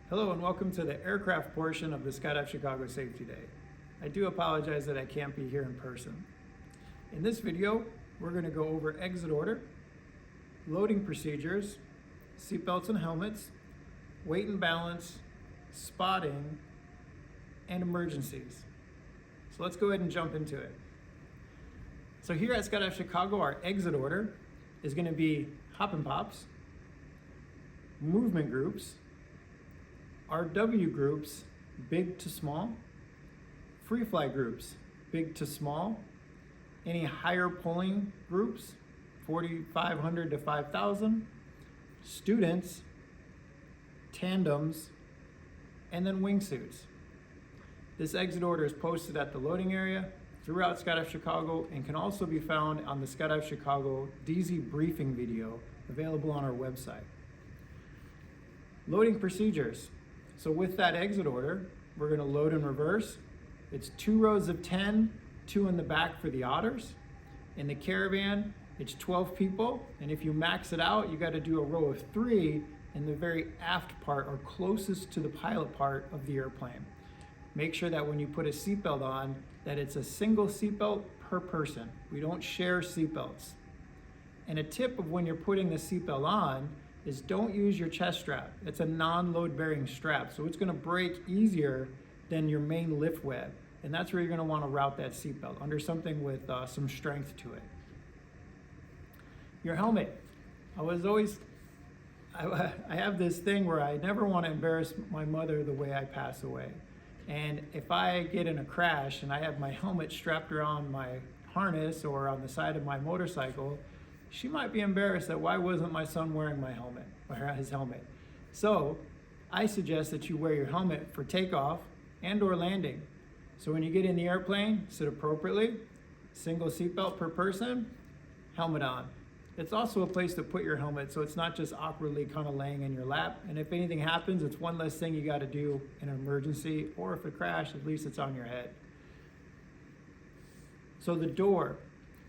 Hello and welcome to the aircraft portion of the Skydive Chicago Safety Day. I do apologize that I can't be here in person. In this video, we're going to go over exit order, loading procedures, seatbelts and helmets, weight and balance, spotting, and emergencies. So let's go ahead and jump into it. So here at Skydive Chicago, our exit order is going to be hop and pops, movement groups, RW groups, big to small, free fly groups, big to small, any higher pulling groups, 4,500 to 5,000, students, tandems, and then wingsuits. This exit order is posted at the loading area throughout Skydive Chicago and can also be found on the Skydive Chicago DZ briefing video available on our website. Loading procedures. So with that exit order, we're going to load in reverse. It's 2 rows of 10, 2 in the back for the otters. In the caravan, it's 12 people, and if you max it out, you got to do a row of 3 in the very aft part or closest to the pilot part of the airplane. Make sure that when you put a seatbelt on, that it's a single seatbelt per person. We don't share seatbelts. And a tip of when you're putting the seatbelt on is don't use your chest strap. It's a non-load bearing strap, so it's going to break easier than your main lift web. And that's where you're going to want to route that seatbelt, under something with some strength to it. Your helmet. I have this thing where I never want to embarrass my mother the way I pass away. And if I get in a crash and I have my helmet strapped around my harness or on the side of my motorcycle, she might be embarrassed that why wasn't my son wearing my helmet, or his helmet. So I suggest that you wear your helmet for takeoff and or landing. So when you get in the airplane, sit appropriately, single seatbelt per person, helmet on. It's also a place to put your helmet so it's not just awkwardly kind of laying in your lap. And if anything happens, it's one less thing you got to do in an emergency, or if it crashes, at least it's on your head. So the door.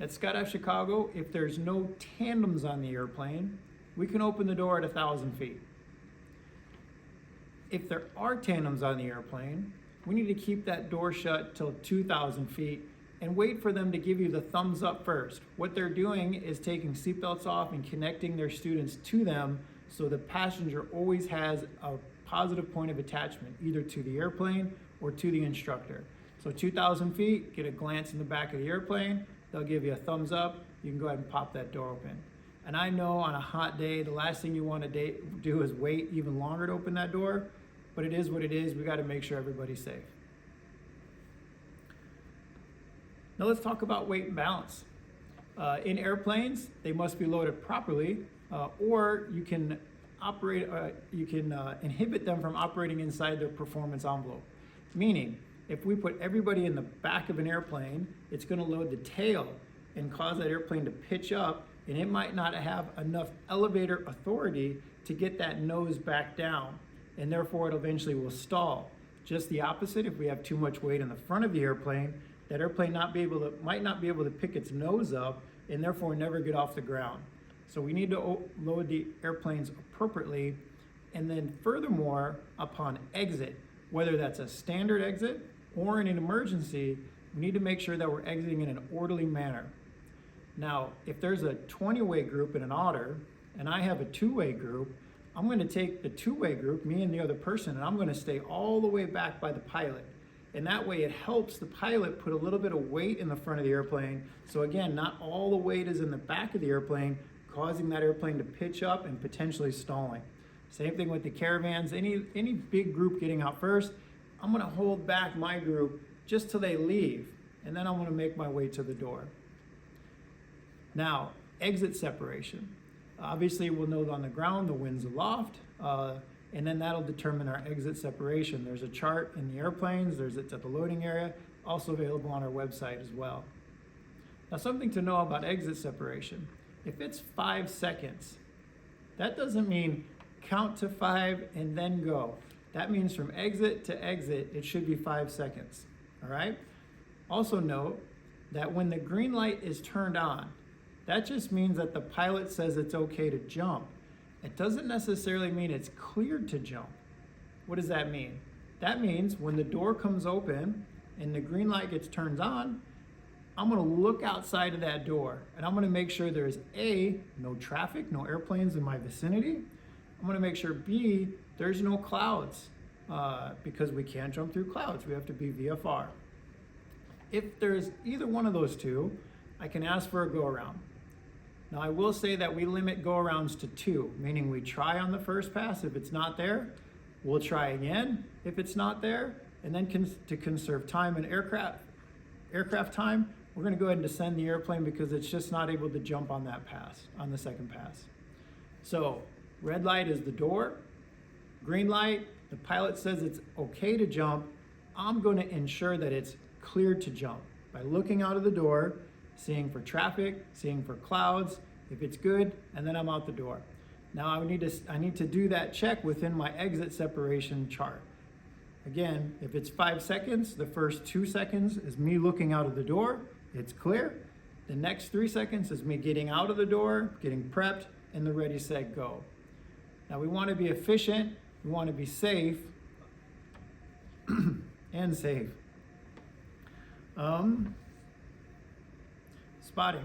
At Skydive Chicago, if there's no tandems on the airplane, we can open the door at 1,000 feet. If there are tandems on the airplane, we need to keep that door shut till 2,000 feet and wait for them to give you the thumbs up first. What they're doing is taking seatbelts off and connecting their students to them, so the passenger always has a positive point of attachment, either to the airplane or to the instructor. So 2,000 feet, get a glance in the back of the airplane. They'll give you a thumbs up. You can go ahead and pop that door open. And I know on a hot day, the last thing you want to do is wait even longer to open that door, but it is what it is. We got to make sure everybody's safe. Now let's talk about weight and balance. In airplanes, they must be loaded properly, or you can inhibit them from operating inside their performance envelope. Meaning, if we put everybody in the back of an airplane, it's going to load the tail and cause that airplane to pitch up, and it might not have enough elevator authority to get that nose back down, and therefore it eventually will stall. Just the opposite, if we have too much weight in the front of the airplane, that airplane might not be able to pick its nose up and therefore never get off the ground. So we need to load the airplanes appropriately, and then furthermore, upon exit, whether that's a standard exit or in an emergency, we need to make sure that we're exiting in an orderly manner. Now, if there's a 20-way group in an otter, and I have a 2-way group, I'm going to take the 2-way group, me and the other person, and I'm going to stay all the way back by the pilot. And that way it helps the pilot put a little bit of weight in the front of the airplane. So again, not all the weight is in the back of the airplane, causing that airplane to pitch up and potentially stalling. Same thing with the caravans. Any big group getting out first, I'm going to hold back my group just till they leave, and then I'm going to make my way to the door. Now, exit separation. Obviously, we'll know on the ground the wind's aloft, and then that'll determine our exit separation. There's a chart in the airplanes, it's at the loading area, also available on our website as well. Now, something to know about exit separation. If it's 5 seconds, that doesn't mean count to 5 and then go. That means from exit to exit, it should be 5 seconds, all right? Also note that when the green light is turned on, that just means that the pilot says it's okay to jump. It doesn't necessarily mean it's cleared to jump. What does that mean? That means when the door comes open and the green light gets turned on, I'm gonna look outside of that door and I'm gonna make sure there's A, no traffic, no airplanes in my vicinity. I'm gonna make sure B, there's no clouds because we can't jump through clouds. We have to be VFR. If there's either one of those two, I can ask for a go around. Now I will say that we limit go arounds to 2, meaning we try on the first pass. If it's not there, we'll try again if it's not there. And then to conserve time and aircraft time, we're gonna go ahead and descend the airplane because it's just not able to jump on that pass, on the second pass. So red light is the door, green light, the pilot says it's okay to jump. I'm gonna ensure that it's cleared to jump by looking out of the door, seeing for traffic, seeing for clouds, if it's good, and then I'm out the door. Now I need to do that check within my exit separation chart. Again, if it's 5 seconds, the first 2 seconds is me looking out of the door, it's clear. The next 3 seconds is me getting out of the door, getting prepped, and the ready, set, go. Now we want to be efficient, we want to be safe, and safe. Spotting.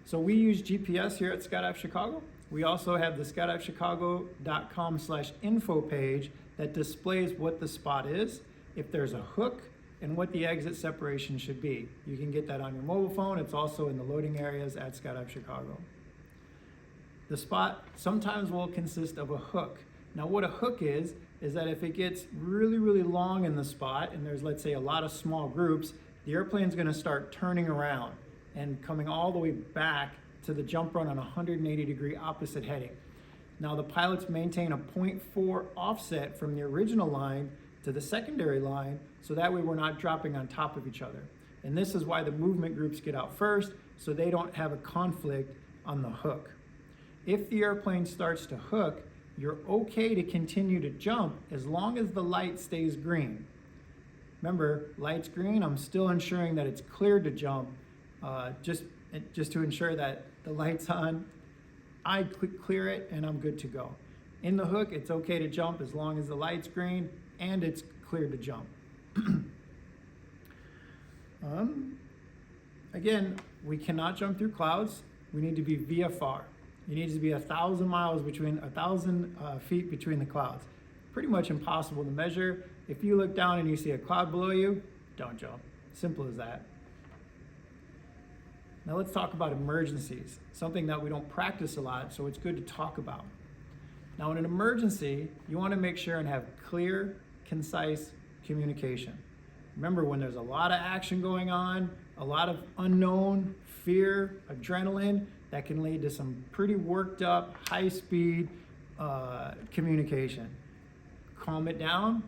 So we use GPS here at Skydive Chicago. We also have the skydivechicago.com/info page that displays what the spot is, if there's a hook, and what the exit separation should be. You can get that on your mobile phone. It's also in the loading areas at Skydive Chicago. The spot sometimes will consist of a hook. Now what a hook is that if it gets really, really long in the spot, and there's, let's say, a lot of small groups, the airplane's gonna start turning around and coming all the way back to the jump run on a 180-degree opposite heading. Now the pilots maintain a 0.4 offset from the original line to the secondary line, so that way we're not dropping on top of each other. And this is why the movement groups get out first, so they don't have a conflict on the hook. If the airplane starts to hook, you're okay to continue to jump as long as the light stays green. Remember, light's green, I'm still ensuring that it's cleared to jump, just to ensure that the light's on, I clear it and I'm good to go. In the hook, it's okay to jump as long as the light's green and it's cleared to jump. Again, we cannot jump through clouds. We need to be VFR. It needs to be 1,000 feet between the clouds. Pretty much impossible to measure. If you look down and you see a cloud below you, don't jump. Simple as that. Now let's talk about emergencies, something that we don't practice a lot, so it's good to talk about. Now in an emergency, you want to make sure and have clear, concise communication. Remember, when there's a lot of action going on, a lot of unknown, fear, adrenaline, that can lead to some pretty worked up, high-speed communication. Calm it down,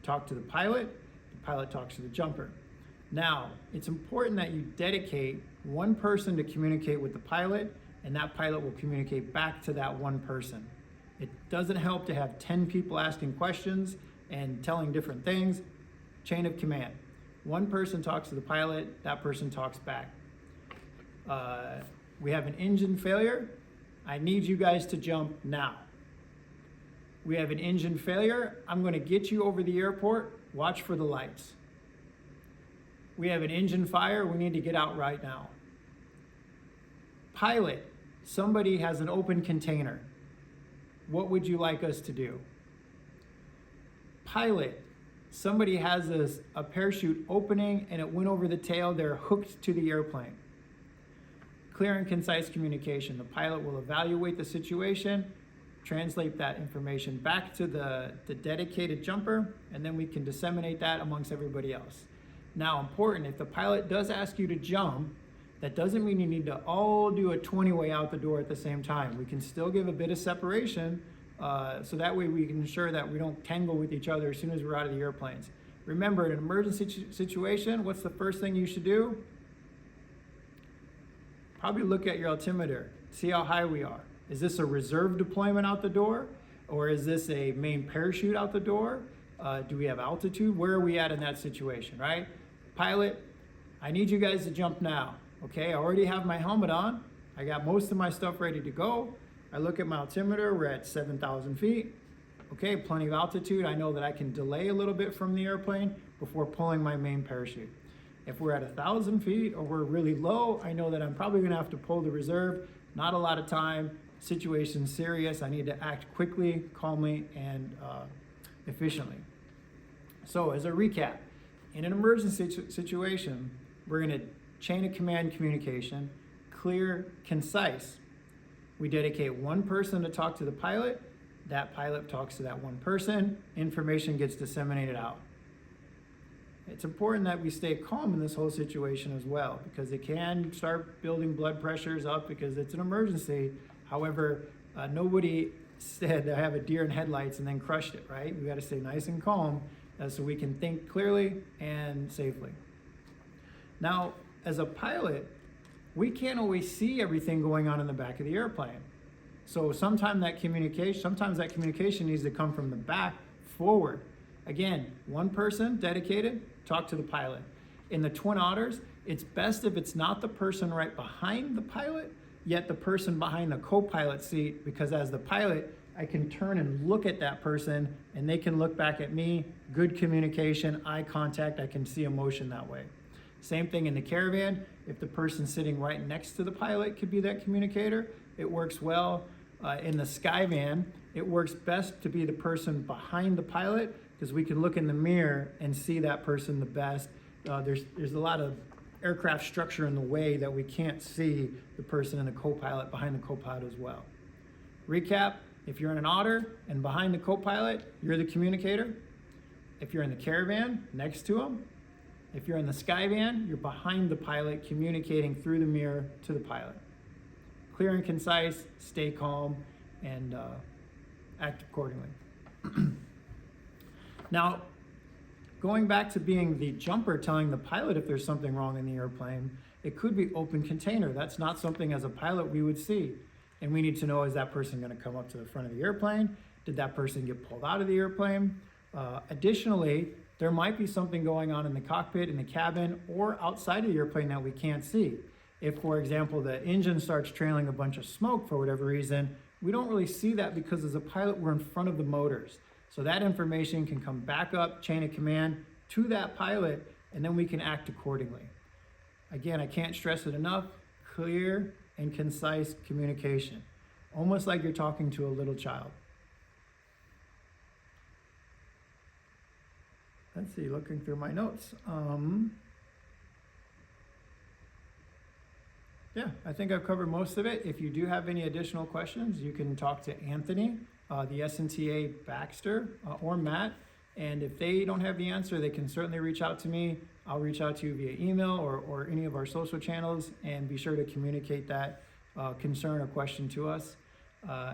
talk to the pilot talks to the jumper. Now, it's important that you dedicate one person to communicate with the pilot, and that pilot will communicate back to that one person. It doesn't help to have 10 people asking questions and telling different things. Chain of command. One person talks to the pilot, that person talks back. We have an engine failure. I need you guys to jump now. We have an engine failure. I'm going to get you over the airport. Watch for the lights. We have an engine fire. We need to get out right now. Pilot, somebody has an open container. What would you like us to do? Pilot, somebody has a parachute opening and it went over the tail. They're hooked to the airplane. Clear and concise communication. The pilot will evaluate the situation, translate that information back to the dedicated jumper, and then we can disseminate that amongst everybody else. Now, important, if the pilot does ask you to jump, that doesn't mean you need to all do a 20-way out the door at the same time. We can still give a bit of separation, so that way we can ensure that we don't tangle with each other as soon as we're out of the airplanes. Remember, in an emergency situation, what's the first thing you should do? Probably look at your altimeter, see how high we are. Is this a reserve deployment out the door? Or is this a main parachute out the door? Do we have altitude? Where are we at in that situation, right? Pilot, I need you guys to jump now. Okay, I already have my helmet on. I got most of my stuff ready to go. I look at my altimeter, we're at 7,000 feet. okay, plenty of altitude, I know that I can delay a little bit from the airplane before pulling my main parachute. If we're at 1,000 feet or we're really low, I know that I'm probably gonna have to pull the reserve, not a lot of time, situation's serious, I need to act quickly, calmly, and efficiently. So as a recap, in an emergency situation, we're gonna chain of command communication, clear, concise. We dedicate one person to talk to the pilot, that pilot talks to that one person, information gets disseminated out. It's important that we stay calm in this whole situation as well, because it can start building blood pressures up because it's an emergency. However, nobody said I have a deer in headlights and then crushed it, right? We got to stay nice and calm so we can think clearly and safely. Now, as a pilot, we can't always see everything going on in the back of the airplane. So sometimes that communication needs to come from the back forward. Again, one person dedicated, talk to the pilot. In the Twin Otters, it's best if it's not the person right behind the pilot, yet the person behind the co-pilot seat, because as the pilot, I can turn and look at that person and they can look back at me, good communication, eye contact, I can see emotion that way. Same thing in the Caravan, if the person sitting right next to the pilot could be that communicator, it works well. In the Skyvan, it works best to be the person behind the pilot because we can look in the mirror and see that person the best. There's a lot of aircraft structure in the way that we can't see the person in the co-pilot behind the co-pilot as well. Recap, if you're in an Otter and behind the co-pilot, you're the communicator. If you're in the Caravan, next to him. If you're in the Skyvan, you're behind the pilot communicating through the mirror to the pilot. Clear and concise, stay calm, and act accordingly. Now, going back to being the jumper telling the pilot if there's something wrong in the airplane, it could be open container. That's not something as a pilot we would see. And we need to know, is that person gonna come up to the front of the airplane? Did that person get pulled out of the airplane? Additionally, there might be something going on in the cockpit, in the cabin, or outside of the airplane that we can't see. If, for example, the engine starts trailing a bunch of smoke for whatever reason, we don't really see that because as a pilot, we're in front of the motors. So that information can come back up, chain of command, to that pilot, and then we can act accordingly. Again, I can't stress it enough, clear and concise communication, almost like you're talking to a little child. Let's see, looking through my notes. Yeah, I think I've covered most of it. If you do have any additional questions, you can talk to Anthony, the SNTA Baxter, or Matt. And if they don't have the answer, they can certainly reach out to me. I'll reach out to you via email or any of our social channels, and be sure to communicate that concern or question to us.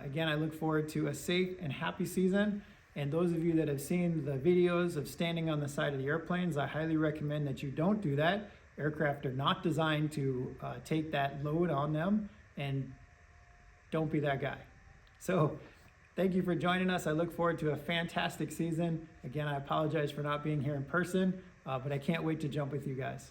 Again, I look forward to a safe and happy season. And those of you that have seen the videos of standing on the side of the airplanes, I highly recommend that you don't do that. Aircraft are not designed to take that load on them, and don't be that guy. So thank you for joining us. I look forward to a fantastic season. Again, I apologize for not being here in person, but I can't wait to jump with you guys.